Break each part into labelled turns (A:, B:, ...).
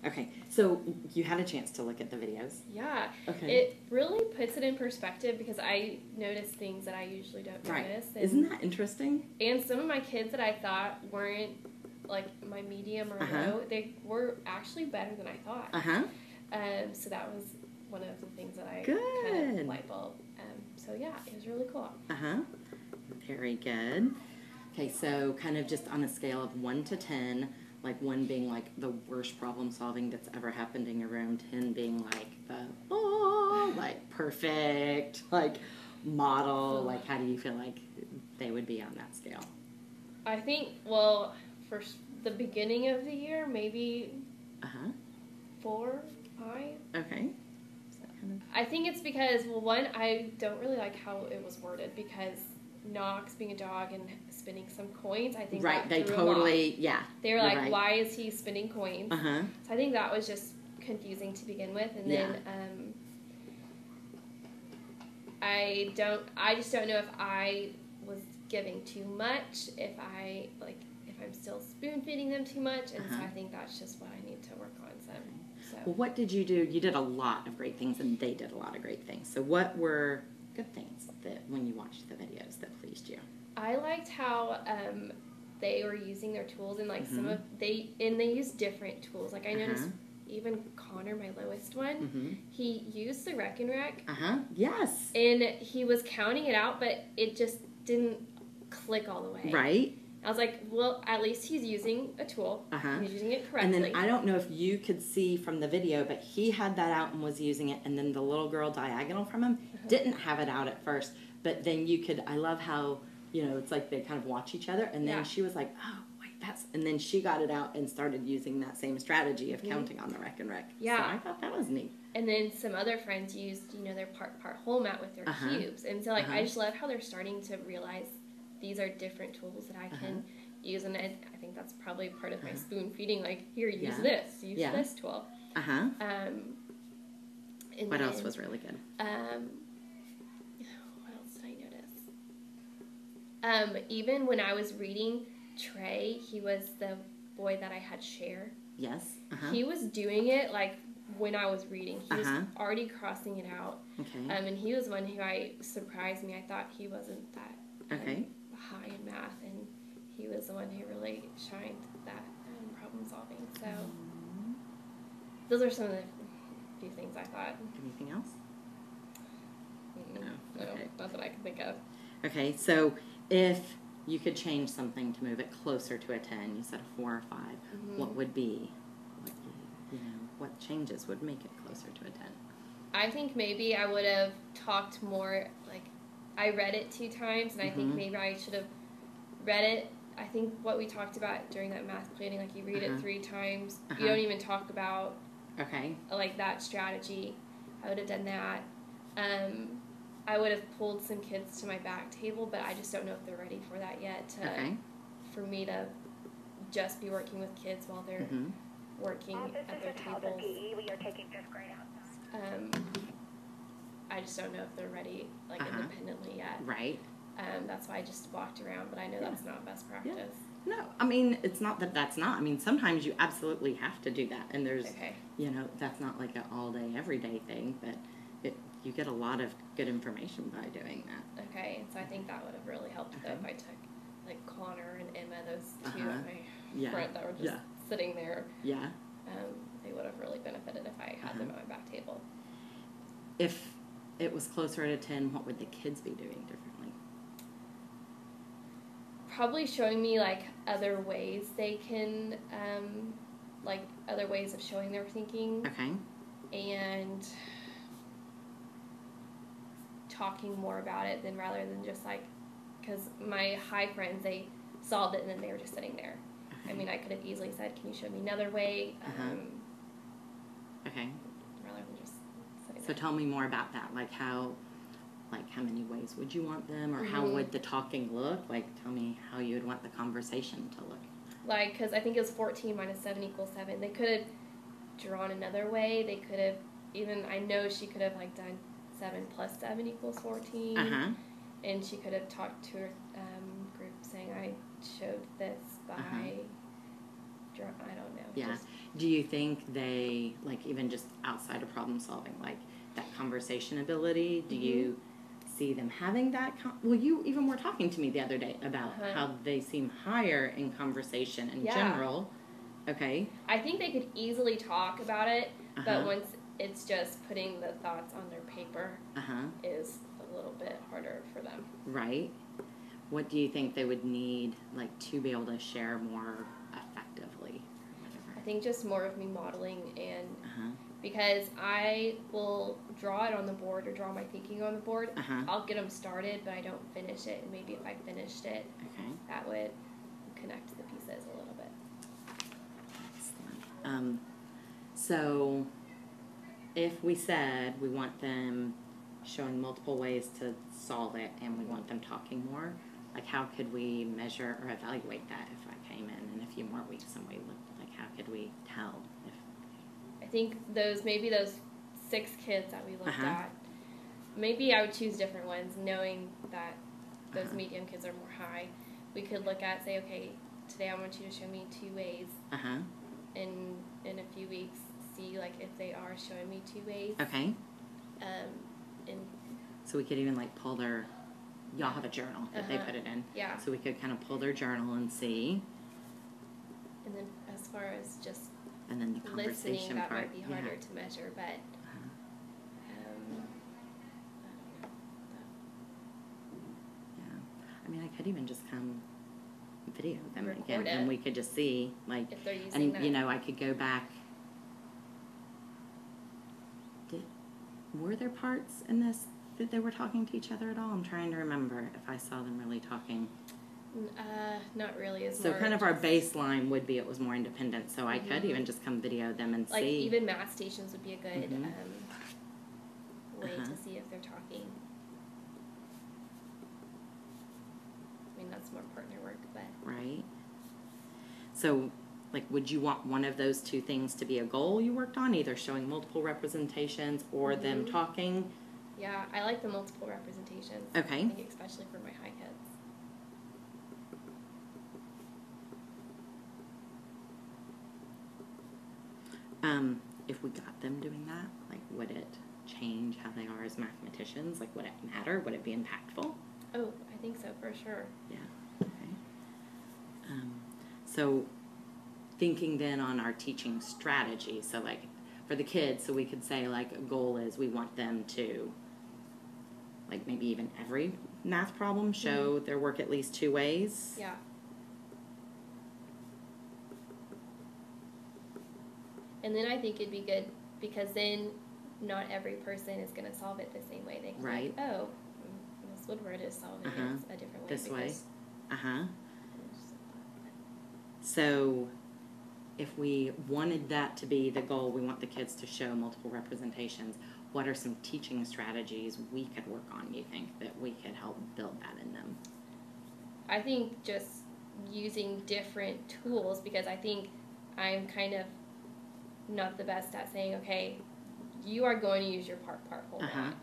A: Okay, so you had a chance to look at the videos.
B: Yeah.
A: Okay.
B: It really puts it in perspective because I notice things that I usually don't notice. And,
A: Isn't that interesting?
B: And some of my kids that I thought weren't like my medium or low, they were actually better than I thought. So that was one of the things that I kind of light bulb. So yeah, it was really cool.
A: Very good. Okay, so kind of just on a scale of 1 to 10, like 1 being like the worst problem solving that's ever happened in your room, 10 being like the, like perfect, like model, like how do you feel like they would be on that scale?
B: I think, well, for the beginning of the year, maybe 4, 5.
A: Okay.
B: I think it's because, well, one, I don't really like how it was worded because Knox being a dog and spending some coins, I think that
A: they
B: threw
A: totally,
B: them off. They were like, why is he spending coins? So I think that was just confusing to begin with. And then I just don't know if I was giving too much, if I'm still spoon feeding them too much, and so I think that's just what I need to work on some. So.
A: Well, what did you do? You did a lot of great things, and they did a lot of great things. So what were good things that when you watched the videos that pleased you?
B: I liked how they were using their tools, and like they used different tools. Like I noticed even Connor, my lowest one, he used the Reck and Rec.
A: Yes.
B: And he was counting it out, but it just didn't click all the way.
A: Right.
B: I was like, well, at least he's using a tool. He's using it correctly.
A: And then I don't know if you could see from the video, but he had that out and was using it, and then the little girl diagonal from him didn't have it out at first. But then you could, I love how, you know, it's like they kind of watch each other, and then she was like, oh, wait, and then she got it out and started using that same strategy of counting on the Reck and Rec.
B: Yeah.
A: So I thought that was neat.
B: And then some other friends used, you know, their part whole mat with their cubes. And so, like, I just love how they're starting to realize these are different tools that I can use, and I think that's probably part of my spoon feeding. Like, here, use this tool.
A: What else was really good?
B: What else did I notice? Even when I was reading Trey, he was the boy that I had share.
A: Yes.
B: He was doing it like when I was reading. He was already crossing it out. And he was one who surprised me. I thought he wasn't that high in math, and he was the one who really shined that problem solving. So those are some of the few things I thought.
A: Anything else?
B: No, not that I can think of.
A: Okay, so if you could change something to move it closer to a 10, you said a 4 or 5, what would be, what changes would make it closer to a 10?
B: I think maybe I would have talked more, like, I read it 2 times, and I think maybe I should have read it. I think what we talked about during that math planning, like, you read it 3 times, you don't even talk about, like, that strategy. I would have done that. I would have pulled some kids to my back table, but I just don't know if they're ready for that yet. For me to just be working with kids while they're working at their tables.
C: We are taking 5th grade out.
B: I just don't know if they're ready, like, independently yet.
A: Right.
B: That's why I just walked around, but I know that's not best practice.
A: No, I mean, it's not that that's not. I mean, sometimes you absolutely have to do that, and there's, you know, that's not like an all-day, everyday thing, but you get a lot of good information by doing that.
B: Okay, so I think that would have really helped, though, if I took, like, Connor and Emma, those 2 at my front that were just sitting there. They would have really benefited if I had them at my back table.
A: If it was closer at a 10, what would the kids be doing differently?
B: Probably showing me, like, other ways they can, like, other ways of showing their thinking. And talking more about it than rather than just, like, because my high friends, they solved it and then they were just sitting there. I mean, I could have easily said, can you show me another way? Rather than just sitting there.
A: So tell me more about that. Like how many ways would you want them, or how would the talking look? Like, tell me how you would want the conversation to look.
B: Like, because I think it was 14 minus 7 equals 7. They could have drawn another way. They could have even, I know she could have, like, done 7 plus 7 equals 14. And she could have talked to her group saying, I showed this by I don't know.
A: Yeah.
B: Just,
A: Do you think they, like, even just outside of problem solving, like that conversation ability, do you see them having that? Well, you even were talking to me the other day about how they seem higher in conversation in general. Okay.
B: I think they could easily talk about it, but once it's just putting the thoughts on their paper is a little bit harder for them.
A: Right. What do you think they would need, like, to be able to share more effectively?
B: I think just more of me modeling, and because I will draw it on the board or draw my thinking on the board. I'll get them started, but I don't finish it. And maybe if I finished it, that would connect the pieces a little bit.
A: Excellent. So if we said we want them showing multiple ways to solve it and we want them talking more, like, how could we measure or evaluate that if I came in a few more weeks and we looked, like, how could we tell if...
B: I think those 6 kids that we looked at, maybe I would choose different ones, knowing that those medium kids are more high. We could look at, say, okay, today I want you to show me 2 ways. In a few weeks, see, like, if they are showing me 2 ways.
A: Okay.
B: And
A: so we could even, like, pull their... Y'all have a journal that they put it in.
B: Yeah.
A: So we could kind of pull their journal and see.
B: And then as far as just
A: and then the conversation
B: listening, that
A: part.
B: might be harder to measure, but
A: I mean, I could even just come video them
B: record
A: again,
B: it.
A: and we could just see, like,
B: if they're using
A: and
B: that.
A: you know, I could go back. Were there parts in this that they were talking to each other at all? I'm trying to remember if I saw them really talking.
B: Not really. It's
A: so
B: more
A: kind of our baseline would be it was more independent. So I could even just come video them and
B: like
A: see.
B: even math stations would be a good way to see if they're talking. I mean, that's more partner work, but
A: right. So, like, would you want one of those 2 things to be a goal you worked on, either showing multiple representations or them talking?
B: Yeah, I like the multiple representations.
A: Okay.
B: I think especially for my high kids.
A: If we got them doing that, like, would it change how they are as mathematicians? Like, would it matter? Would it be impactful?
B: Oh, I think so, for sure.
A: Yeah. Okay. So, thinking then on our teaching strategy, so, like, for the kids, so we could say, like, a goal is we want them to, like, maybe even every math problem show their work at least 2 ways.
B: Yeah. And then I think it'd be good because then not every person is going to solve it the same way. They can be like, oh, Miss Woodward is solving it a different way.
A: This way. So if we wanted that to be the goal, we want the kids to show multiple representations, what are some teaching strategies we could work on, you think, that we could help build that in them?
B: I think just using different tools, because I think I'm kind of not the best at saying, okay, you are going to use your part whole math.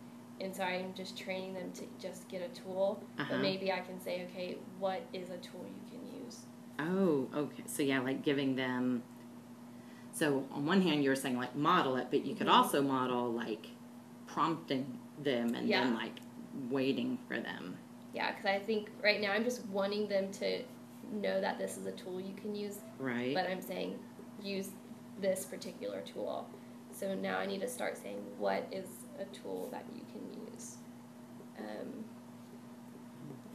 B: And so I'm just training them to just get a tool, but maybe I can say, okay, what is a tool you can use?
A: Oh, okay. So yeah, like giving them, so on one hand you're saying like model it, but you could also model like prompting them and then like waiting for them.
B: Yeah, because I think right now I'm just wanting them to know that this is a tool you can use.
A: Right.
B: But I'm saying use this particular tool. So now I need to start saying what is a tool that you can use.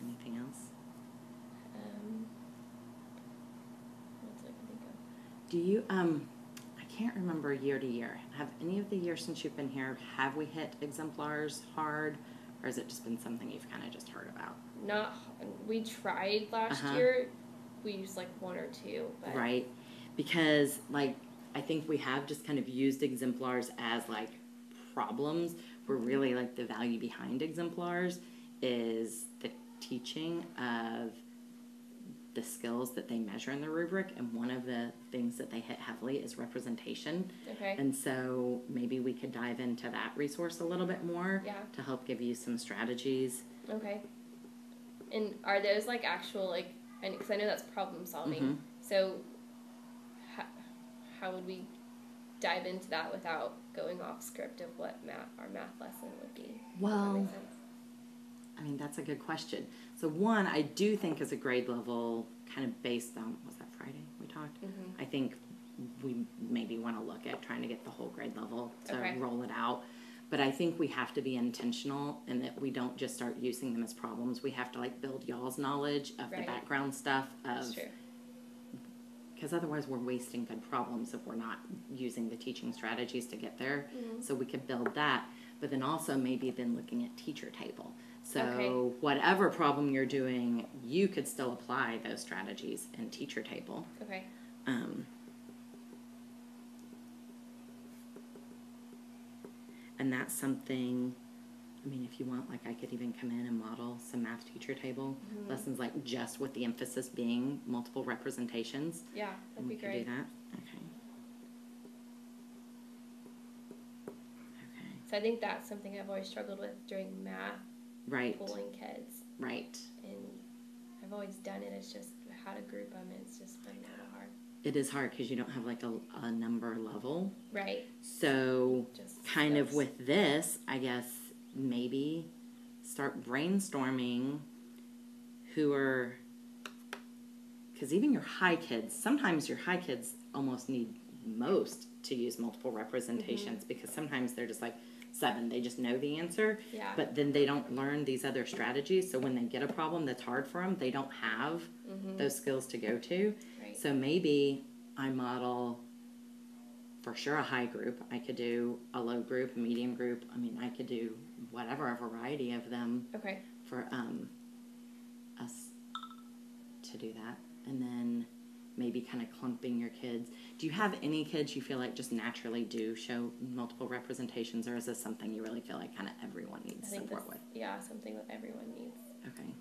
A: Anything else?
B: What else I can think of?
A: Do you, I can't remember year to year. Have any of the years since you've been here, have we hit exemplars hard? Or has it just been something you've kind of just heard about?
B: We tried last year. We used like 1 or 2. But
A: right. Because, like, I think we have just kind of used exemplars as, like, problems, where really, like, the value behind exemplars is the teaching of the skills that they measure in the rubric, and one of the things that they hit heavily is representation.
B: Okay.
A: And so maybe we could dive into that resource a little bit more to help give you some strategies.
B: Okay. And are those, like, actual, like, because I know that's problem solving. So how would we dive into that without going off script of what our math lesson would be?
A: Well,
B: does that make sense?
A: I mean, that's a good question. So one, I do think as a grade level, kind of based on, was that Friday we talked?
B: Mm-hmm.
A: I think we maybe want to look at trying to get the whole grade level to roll it out. But I think we have to be intentional in that we don't just start using them as problems. We have to like build y'all's knowledge of the background stuff
B: That's true.
A: Because otherwise we're wasting good problems if we're not using the teaching strategies to get there.
B: Mm-hmm.
A: So we could build that. But then also maybe then looking at teacher table. So whatever problem you're doing, you could still apply those strategies in teacher table.
B: Okay.
A: And that's something, I mean, if you want, like I could even come in and model some math teacher table lessons, like just with the emphasis being multiple representations.
B: Yeah, that'd be great.
A: We could do that. Okay. Okay.
B: So I think that's something I've always struggled with during math.
A: Right.
B: Pulling kids.
A: Right.
B: And I've always done it. It's just how to group them. It's just been a little hard.
A: It is hard because you don't have like a number level.
B: Right.
A: So
B: just
A: kind of with this, I guess maybe start brainstorming who are, because even your high kids, sometimes your high kids almost need most to use multiple representations because sometimes they're just like 7, they just know the answer, but then they don't learn these other strategies. So when they get a problem that's hard for them, they don't have those skills to go to. Right. So maybe I model for sure a high group. I could do a low group, a medium group. I mean, I could do whatever, a variety of them for us to do that. And then maybe kind of clumping your kids. Do you have any kids you feel like just naturally do show multiple representations, or is this something you really feel like kind of everyone needs support with?
B: Yeah, something that everyone needs.
A: Okay.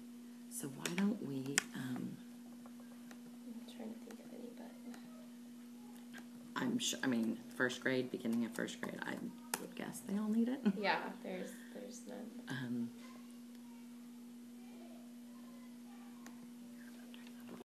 A: So why don't we...
B: I'm trying to think of any, but...
A: I'm sure, I mean, first grade, beginning of first grade, I would guess they all need it.
B: Yeah.